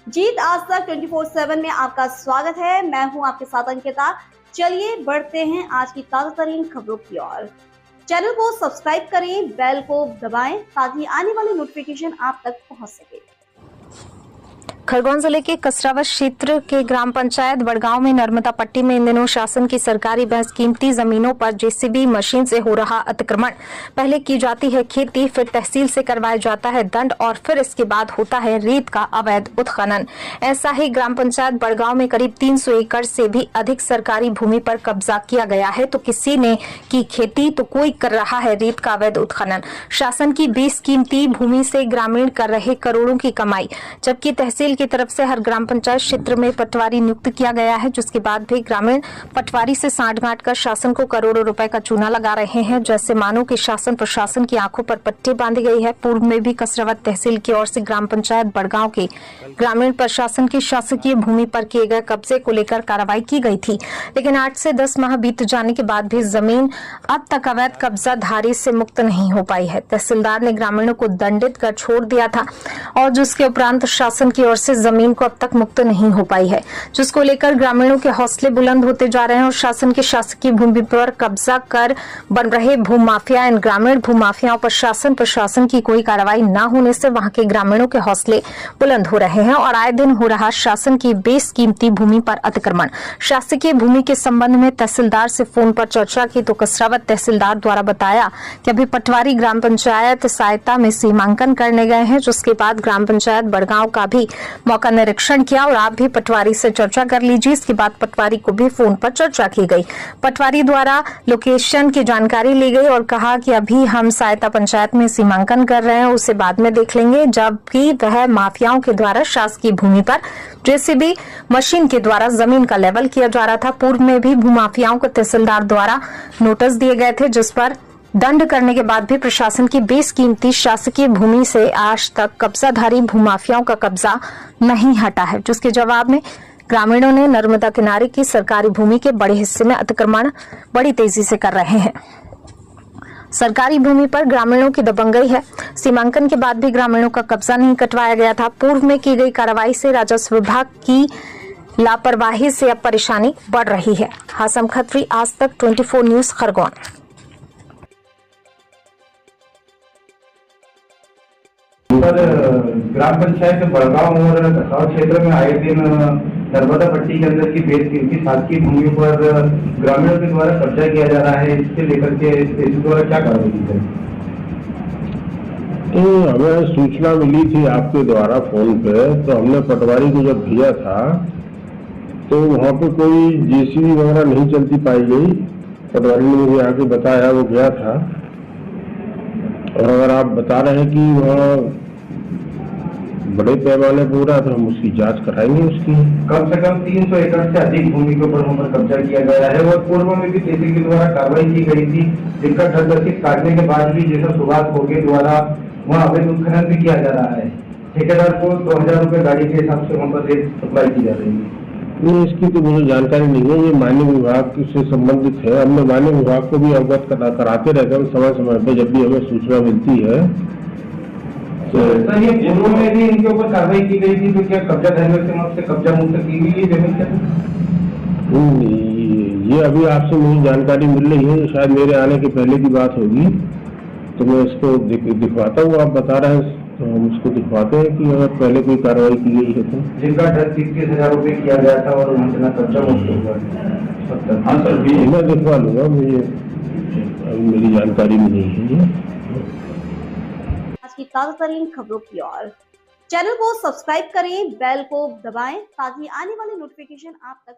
जीत आज तक 24/7 में आपका स्वागत है। मैं हूं आपके साथ अंकिता। चलिए बढ़ते हैं आज की ताजा तरीन खबरों की ओर। चैनल को सब्सक्राइब करें, बेल को दबाएं ताकि आने वाली नोटिफिकेशन आप तक पहुंच सके। खरगोन जिले के कसरावत क्षेत्र के ग्राम पंचायत बड़गांव में नर्मदा पट्टी में इन दिनों शासन की सरकारी बहस कीमती जमीनों पर जेसीबी मशीन से हो रहा अतिक्रमण। पहले की जाती है खेती, फिर तहसील से करवाया जाता है दंड और फिर इसके बाद होता है रेत का अवैध उत्खनन। ऐसा ही ग्राम पंचायत बड़गांव में करीब 300 एकड़ से भी अधिक सरकारी भूमि पर कब्जा किया गया है। तो किसी ने की खेती तो कोई कर रहा है रेत का अवैध उत्खनन। शासन की बेशकीमती भूमि से ग्रामीण कर रहे करोड़ों की कमाई, जबकि तहसील की तरफ से हर ग्राम पंचायत क्षेत्र में पटवारी नियुक्त किया गया है, जिसके बाद भी ग्रामीण पटवारी से सांठ-गांठ कर शासन को करोड़ों रुपए का चूना लगा रहे हैं। जैसे मानो कि शासन प्रशासन की आंखों पर पट्टी बांधी गई है। पूर्व में भी कसरावत तहसील की ओर से ग्राम पंचायत बड़गांव के ग्रामीण प्रशासन की शासकीय भूमि पर किए गए कब्जे को लेकर कार्रवाई की गई थी, लेकिन 8 से 10 माह बीत जाने के बाद भी जमीन अब तक अवैध कब्जाधारी से मुक्त नहीं हो पाई है। तहसीलदार ने ग्रामीणों को दंडित कर छोड़ दिया था और जिसके उपरांत शासन की ओर से जमीन को अब तक मुक्त नहीं हो पाई है, जिसको लेकर ग्रामीणों के हौसले बुलंद होते जा रहे हैं और शासन की शासकीय भूमि पर कब्जा कर बन रहे भूमाफिया इन ग्रामीण भूमाफियाओं पर शासन प्रशासन की कोई कार्रवाई न होने से वहां के ग्रामीणों के हौसले बुलंद हो रहे हैं और आए दिन हो रहा शासन की बेशकीमती भूमि पर अतिक्रमण। शासकीय भूमि के संबंध में तहसीलदार से फोन पर चर्चा की तो कसरावत तहसीलदार द्वारा बताया कि अभी पटवारी ग्राम पंचायत सहायता में सीमांकन करने गए हैं, जिसके बाद ग्राम पंचायत बड़गांव का भी मौका निरीक्षण किया और आप भी पटवारी से चर्चा कर लीजिए। इसके बाद पटवारी को भी फोन पर चर्चा की गई। पटवारी द्वारा लोकेशन की जानकारी ली गई और कहा कि अभी हम सहायता पंचायत में सीमांकन कर रहे हैं, उसे बाद में देख लेंगे, जबकि वह माफियाओं के द्वारा शासकीय भूमि पर जेसीबी मशीन के द्वारा जमीन का लेवल किया जा रहा था। पूर्व में भी भूमाफियाओं को तहसीलदार द्वारा नोटिस दिए गए थे, जिस पर दंड करने के बाद भी प्रशासन की बेशकीमती शासकीय भूमि से आज तक कब्जाधारी भूमाफियाओं का कब्जा नहीं हटा है, जिसके जवाब में ग्रामीणों ने नर्मदा किनारे की सरकारी भूमि के बड़े हिस्से में अतिक्रमण बड़ी तेजी से कर रहे हैं। सरकारी भूमि पर ग्रामीणों की दबंगई है। सीमांकन के बाद भी ग्रामीणों का कब्जा नहीं कटवाया गया था। पूर्व में की गई कार्रवाई से राजस्व विभाग की लापरवाही से अब परेशानी बढ़ रही है। हासम खत्री, आज तक 24 न्यूज, खरगोन। ग्राम पंचायत बड़गांव और कसरावत क्षेत्र में आए दिन नर्मदा पट्टी के अंदर की बेशकीमती शासकीय भूमि पर ग्रामीणों के द्वारा कब्जा किया जा रहा है, इससे लेकर के इस द्वारा क्या कार्रवाई की जाए? हमें सूचना मिली थी आपके द्वारा फोन पे, तो हमने पटवारी को जब भेजा था तो वहाँ पे कोई जेसीबी वगैरह नहीं चलती पाई गई। पटवारी ने मुझे आके बताया, वो गया था। और अगर आप बता रहे हैं कि वहाँ बड़े पैमाने पर हो रहा है तो हम उसकी जांच कराएंगे। उसकी कम से कम 300 एकड़ से अधिक भूमि के ऊपर वहाँ पर कब्जा किया गया है और पूर्व में भी तहसील के द्वारा कार्रवाई की गई थी, जिनका ठगदर्शित काटने के बाद भी जैसा सुभाष भोगे द्वारा वहाँ अवैध उत्खनन भी किया जा रहा है। ठेकेदार को 2000 रुपए गाड़ी के हिसाब से वहाँ पर रेत सप्लाई की जा रही है। नहीं, इसकी तो मुझे जानकारी नहीं है। ये माननीय विभाग से संबंधित है। हमने माननीय विभाग को भी अवगत कराते रहते हैं समय समय पे, जब भी हमें सूचना मिलती है। तो ये पूर्व में भी इनके ऊपर कार्रवाई की गई थी, तो क्या कब्जाधारियों से कब्जा मुक्त की गई है जमीन क्या? ये अभी आपसे मुझे जानकारी मिल रही है, शायद मेरे आने के पहले की बात होगी, तो मैं इसको दिखवाता हूँ। आप बता रहे हैं तो हम उसको दिखवाते हैं कि अगर पहले कोई कार्रवाई की गई है तो। जिनका 30,000 रुपए किया गया था और वहाँ से कब्जा मुक्त हुआ। हाँ सर, मैं दिखवा लूंगा, मुझे अभी मेरी जानकारी में नहीं है। आज की ताजा तरीन खबरों की ओर चैनल को सब्सक्राइब करें, बेल को दबाएं ताकि आने वाली नोटिफिकेशन आप तक